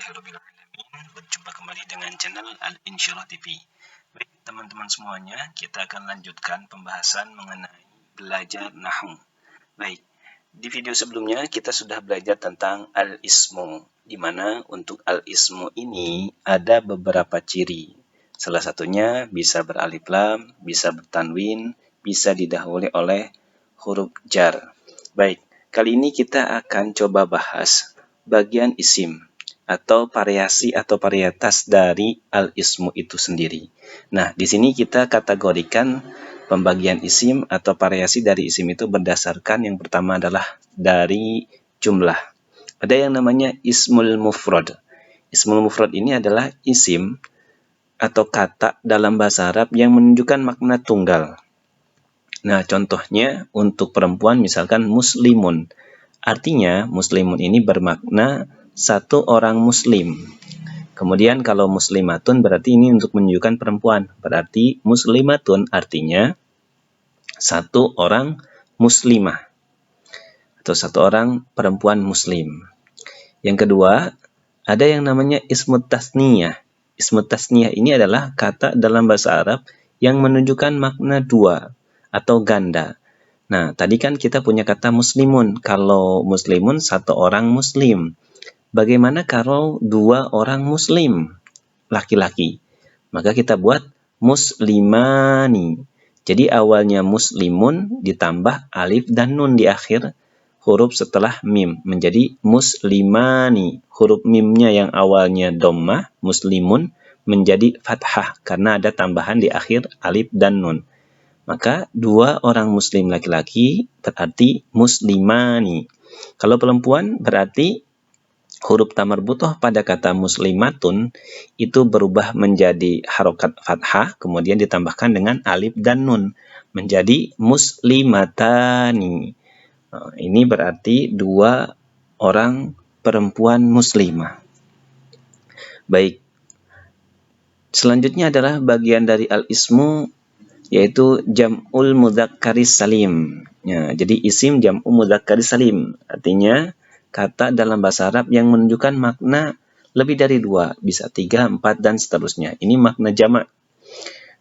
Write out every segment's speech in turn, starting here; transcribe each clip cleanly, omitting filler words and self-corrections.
Alhamdulillahirrahmanirrahim. Berjumpa kembali dengan channel Al-Insyirah TV. Baik teman-teman semuanya, kita akan lanjutkan pembahasan mengenai belajar nahwu. Baik, di video sebelumnya kita sudah belajar tentang al-ismu, di mana untuk al-ismu ini ada beberapa ciri. Salah satunya bisa beralif lam, bisa bertanwin, bisa didahului oleh huruf jar. Baik, kali ini kita akan coba bahas bagian isim atau variasi atau varietas dari al-ismu itu sendiri. Nah, di sini kita kategorikan pembagian isim atau variasi dari isim itu berdasarkan yang pertama adalah dari jumlah. Ada yang namanya ismul mufrad. Ismul mufrad ini adalah isim atau kata dalam bahasa Arab yang menunjukkan makna tunggal. Nah, contohnya untuk perempuan misalkan muslimun. Artinya muslimun ini bermakna satu orang muslim. Kemudian kalau muslimatun berarti ini untuk menunjukkan perempuan. Berarti muslimatun artinya satu orang muslimah atau satu orang perempuan muslim. Yang kedua, ada yang namanya ismut tasniyah. Ismut tasniyah ini adalah kata dalam bahasa Arab yang menunjukkan makna dua atau ganda. Nah, tadi kan kita punya kata muslimun. Kalau muslimun satu orang muslim. Bagaimana kalau dua orang muslim laki-laki? Maka kita buat muslimani. Jadi awalnya muslimun ditambah alif dan nun di akhir huruf setelah mim menjadi muslimani. Huruf mimnya yang awalnya dhammah muslimun menjadi fathah karena ada tambahan di akhir alif dan nun. Maka dua orang muslim laki-laki berarti muslimani. Kalau perempuan berarti huruf tamarbutoh pada kata muslimatun itu berubah menjadi harokat fathah, kemudian ditambahkan dengan alif dan nun menjadi muslimatani. Ini berarti dua orang perempuan muslimah. Baik, selanjutnya adalah bagian dari al-ismu yaitu jam'ul mudzakkaris salim. Ya, jadi isim jam'ul mudzakkaris salim artinya kata dalam bahasa Arab yang menunjukkan makna lebih dari dua, bisa 3, 4, dan seterusnya. Ini makna jamak.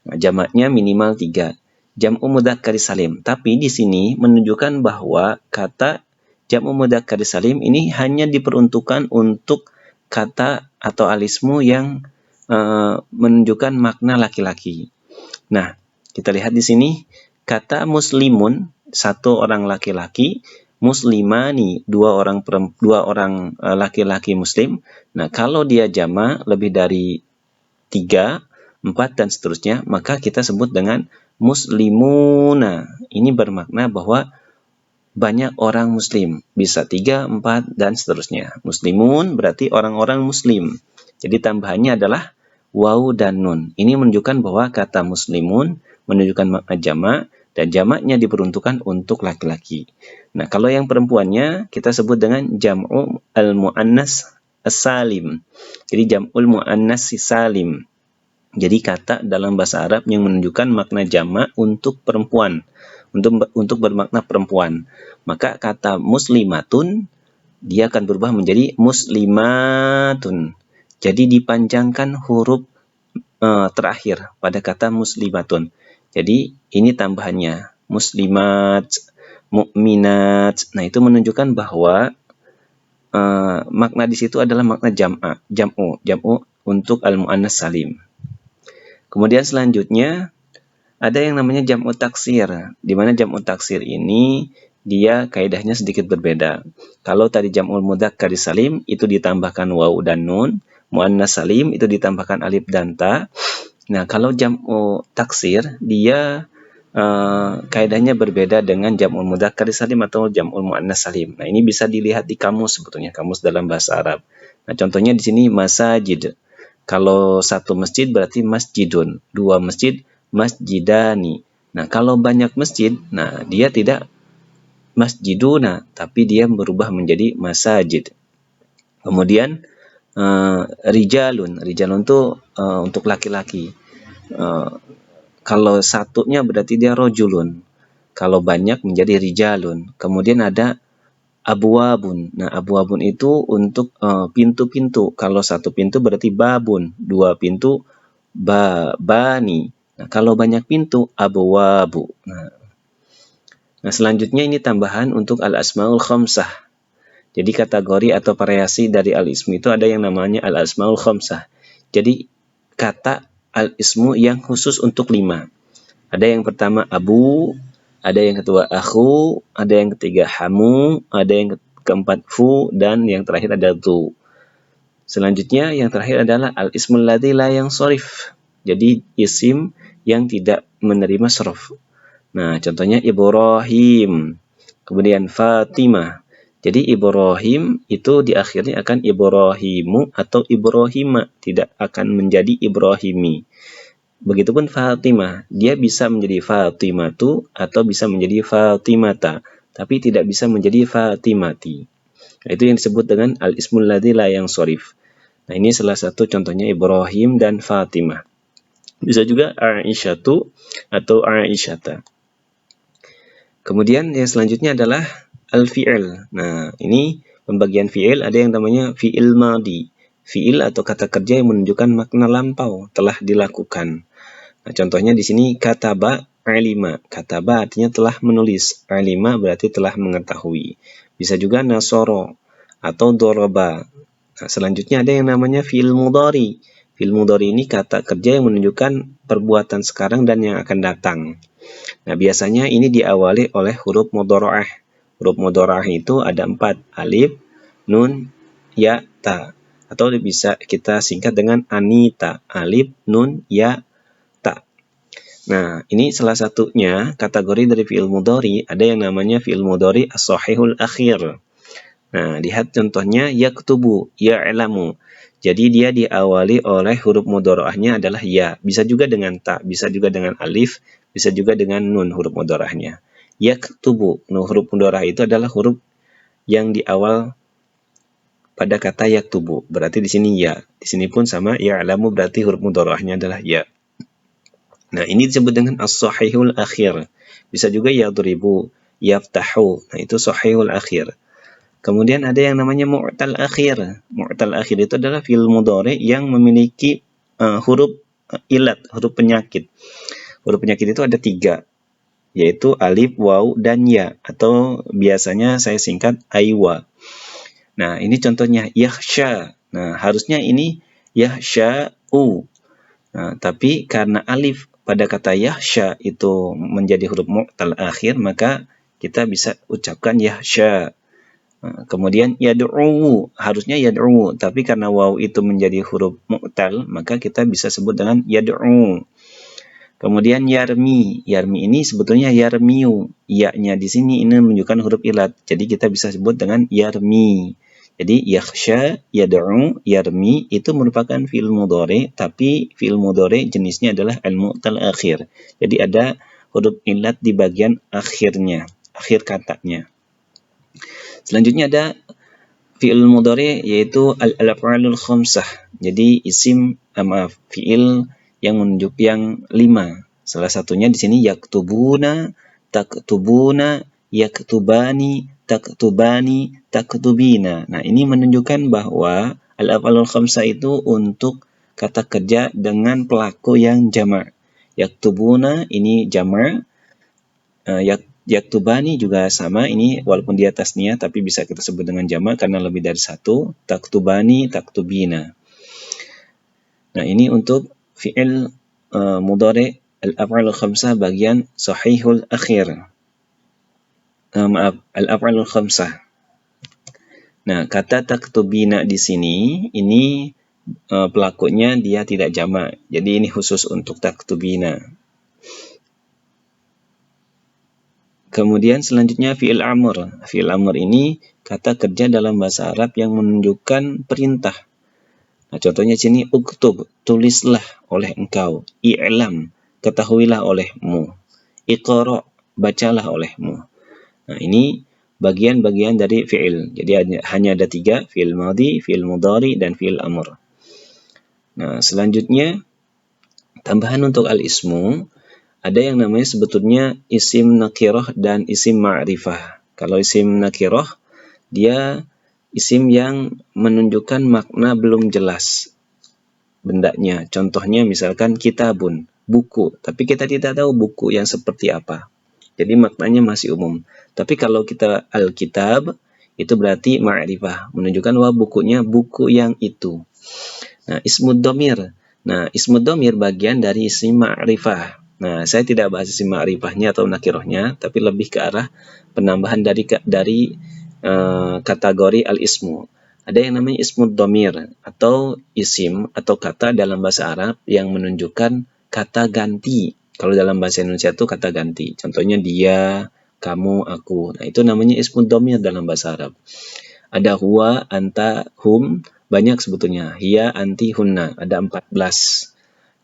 Nah, jamaknya minimal 3. Jam'u mudzakkaris salim. Tapi di sini menunjukkan bahwa kata jam'u mudzakkaris salim ini hanya diperuntukkan untuk kata atau alismu yang menunjukkan makna laki-laki. Nah, kita lihat di sini kata muslimun satu orang laki-laki, muslimani dua orang laki-laki muslim. Nah, kalau dia jama lebih dari 3, 4 dan seterusnya, maka kita sebut dengan muslimuna. Ini bermakna bahwa banyak orang muslim, bisa 3, 4 dan seterusnya. Muslimun berarti orang-orang muslim. Jadi tambahannya adalah waw dan nun. Ini menunjukkan bahwa kata muslimun menunjukkan makna jamak dan jamaknya diperuntukkan untuk laki-laki. Nah, kalau yang perempuannya kita sebut dengan jam'u al-mu'annas as-salim. Jadi jam'ul mu'annas salim. Jadi kata dalam bahasa Arab yang menunjukkan makna jamak untuk perempuan, untuk bermakna perempuan. Maka kata muslimatun dia akan berubah menjadi muslimatun. Jadi dipanjangkan huruf terakhir pada kata muslimatun. Jadi ini tambahannya muslimat, mukminat. Nah, itu menunjukkan bahwa makna di situ adalah makna jam'u untuk al-mu'annas salim. Kemudian selanjutnya ada yang namanya jam'u taksir, di mana jam'u taksir ini dia kaidahnya sedikit berbeda. Kalau tadi jam'ul mudzakkaris salim itu ditambahkan waw dan nun, mu'annas salim itu ditambahkan alif dan ta. Nah, kalau jam'u taksir dia kaidahnya berbeda dengan jam'ul mudzakkaris salim atau jam'ul mu'annas salim. Nah, ini bisa dilihat di kamus sebetulnya, kamus dalam bahasa Arab. Nah, contohnya di sini masajid. Kalau satu masjid berarti masjidun, dua masjid masjidani. Nah, kalau banyak masjid, nah dia tidak masjiduna, tapi dia berubah menjadi masajid. Kemudian rijalun itu untuk laki-laki. Kalau satunya berarti dia rojulun. Kalau banyak menjadi rijalun. Kemudian ada abwabun. Nah, abwabun itu untuk pintu-pintu. Kalau satu pintu berarti babun, dua pintu bani. Nah, kalau banyak pintu abwabu. Nah, selanjutnya ini tambahan untuk al-asmaul khamsah. Jadi kategori atau variasi dari al-ismu itu ada yang namanya al-asmaul khamsah. Jadi kata al-ismu yang khusus untuk 5. Ada yang pertama abu, ada yang kedua akhu, ada yang ketiga hamu, ada yang keempat fu, dan yang terakhir ada tu. Selanjutnya yang terakhir adalah al-ismul ladzi la yansharif. Jadi isim yang tidak menerima sarf. Nah, contohnya Ibrahim, kemudian Fatimah. Jadi Ibrahim itu di akhirnya akan Ibrahimu atau Ibrahima, tidak akan menjadi Ibrahimi. Begitupun Fatimah, dia bisa menjadi Fatimatu atau bisa menjadi Fatimata, tapi tidak bisa menjadi Fatimati. Nah, itu yang disebut dengan al-ismul ladzi la yansharif. Nah, ini salah satu contohnya Ibrahim dan Fatimah. Bisa juga Aisyatu atau Aisyata. Kemudian yang selanjutnya adalah al-fi'il. Nah, ini pembagian fi'il ada yang namanya fi'il madi. Fi'il atau kata kerja yang menunjukkan makna lampau, telah dilakukan. Nah, contohnya di sini kataba alima. Kataba artinya telah menulis. Alima berarti telah mengetahui. Bisa juga nasoro atau doroba. Nah, selanjutnya ada yang namanya fi'il mudhari. Fi'il mudhari ini kata kerja yang menunjukkan perbuatan sekarang dan yang akan datang. Nah, biasanya ini diawali oleh huruf mudhari'ah. Huruf mudhari'ah itu ada 4. Alif, nun, ya, ta. Atau bisa kita singkat dengan anita. Alif, nun, ya, ta. Nah, ini salah satunya kategori dari fi'il mudhari, ada yang namanya fi'il mudhari as-sahihul akhir. Nah, lihat contohnya yaktubu, ya'lamu. Jadi dia diawali oleh huruf mudhari'ahnya adalah ya. Bisa juga dengan ta, bisa juga dengan alif, bisa juga dengan nun huruf mudhari'ahnya. Yaktubu, nah, huruf mudhari'ah itu adalah huruf yang di awal pada kata yaktubu. Berarti di sini ya. Di sini pun sama ya'lamu berarti huruf mudhari'ahnya adalah ya. Nah, ini disebut dengan as-sahihul akhir. Bisa juga yadribu, yaftahu. Nah, itu sahihul akhir. Kemudian ada yang namanya mu'tal akhir. Mu'tal akhir itu adalah fi'il mudhari yang memiliki huruf ilat, huruf penyakit. Huruf penyakit itu ada 3, yaitu alif, waw, dan ya. Atau biasanya saya singkat aywa. Nah, ini contohnya yakhsha. Nah, harusnya ini yakhsha'u. Nah, tapi karena alif pada kata yakhsha itu menjadi huruf mu'tal akhir, maka kita bisa ucapkan yakhsha. Kemudian yad'u, harusnya yad'u, tapi karena waw itu menjadi huruf mu'tal, maka kita bisa sebut dengan yad'u. Kemudian yarmi, yarmi ini sebetulnya yarmiu, ya-nya di sini ini menunjukkan huruf ilat, jadi kita bisa sebut dengan yarmi. Jadi yakhsha, yad'u, yarmi itu merupakan fi'il mudhari, tapi fi'il mudhari jenisnya adalah al-mu'tal akhir. Jadi ada huruf ilat di bagian akhirnya, akhir katanya. Selanjutnya ada fi'il mudhari yaitu al-af'alul khamsah. Jadi isim fi'il yang menunjuk yang 5. Salah satunya di sini yaktubuna, taktubuna, yaktubani, taktubani, taktubina. Nah, ini menunjukkan bahwa al-af'alul khamsah itu untuk kata kerja dengan pelaku yang jamak. Yaktubuna ini jamak, yaktubani juga sama, ini walaupun di atasnya tapi bisa kita sebut dengan jamak karena lebih dari 1. Taktubani, taktubina. Nah, ini untuk fi'il mudhari al-af'alul khamsah bagian sahihul akhir. Al-af'alul khamsah. Nah, kata taktubina di sini ini pelakunya dia tidak jamak. Jadi ini khusus untuk taktubina. Kemudian selanjutnya fi'il amr. Fi'il amr ini kata kerja dalam bahasa Arab yang menunjukkan perintah. Nah, contohnya sini uktub, tulislah oleh engkau. I'lam, ketahuilah olehmu. Iqra, bacalah olehmu. Nah, ini bagian-bagian dari fi'il. Jadi hanya ada 3, fi'il madhi, fi'il mudhari, dan fi'il amr. Nah, selanjutnya tambahan untuk al-ismu. Ada yang namanya sebetulnya isim nakirah dan isim ma'rifah. Kalau isim nakirah dia isim yang menunjukkan makna belum jelas bendanya. Contohnya misalkan kitabun, buku, tapi kita tidak tahu buku yang seperti apa. Jadi maknanya masih umum. Tapi kalau kita Alkitab, itu berarti ma'rifah, menunjukkan bahwa bukunya buku yang itu. Nah, ismud domir. Nah, ismud domir bagian dari isim ma'rifah. Nah, saya tidak bahas isim ma'rifahnya atau nakirohnya, tapi lebih ke arah penambahan dari kategori al-ismu. Ada yang namanya ismud domir, atau isim atau kata dalam bahasa Arab yang menunjukkan kata ganti. Kalau dalam bahasa Indonesia itu kata ganti. Contohnya dia, kamu, aku. Nah, itu namanya ismud domir dalam bahasa Arab. Ada huwa, anta, hum, banyak sebetulnya. Hiya, anti, hunna. Ada 14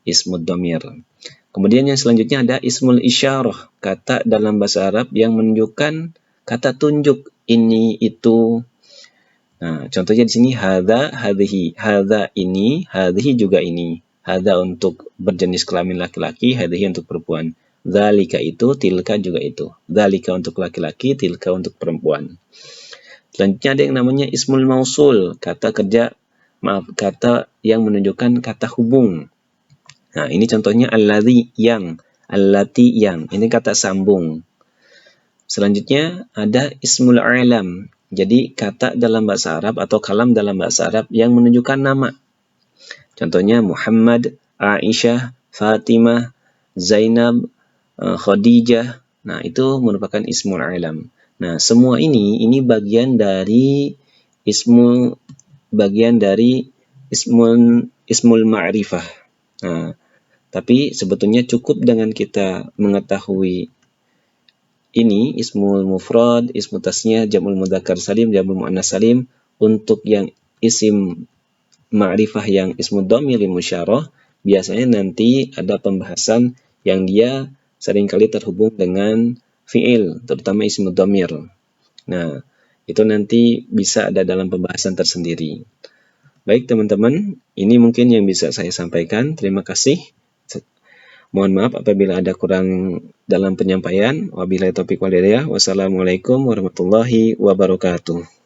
ismud domir. Kemudian yang selanjutnya ada ismul isyarah, kata dalam bahasa Arab yang menunjukkan kata tunjuk, ini, itu. Nah, contohnya di sini hadza, hadhihi. Hadza ini, hadhihi juga ini. Hadza untuk berjenis kelamin laki-laki, hadhihi untuk perempuan. Dzalika itu, tilka juga itu. Dzalika untuk laki-laki, tilka untuk perempuan. Selanjutnya ada yang namanya ismul mausul, kata yang menunjukkan kata hubung. Nah, ini contohnya alladzi, yang, allati, yang. Ini kata sambung. Selanjutnya ada ismul alam. Jadi kata dalam bahasa Arab atau kalam dalam bahasa Arab yang menunjukkan nama. Contohnya Muhammad, Aisyah, Fatimah, Zainab, Khadijah. Nah, itu merupakan ismul alam. Nah, semua ini bagian dari ismul ma'rifah. Nah, tapi sebetulnya cukup dengan kita mengetahui ini ismul mufrad, ismul tasniyah, jam'ul mudzakkar salim, jam'ul muannas salim. Untuk yang isim ma'rifah yang ismul dhamir musyarah, biasanya nanti ada pembahasan yang dia seringkali terhubung dengan fi'il, terutama ismul dhamir. Nah, itu nanti bisa ada dalam pembahasan tersendiri. Baik teman-teman, ini mungkin yang bisa saya sampaikan. Terima kasih. Mohon maaf apabila ada kurang dalam penyampaian. Wabillahi taufiq wal hidayah. Wassalamualaikum warahmatullahi wabarakatuh.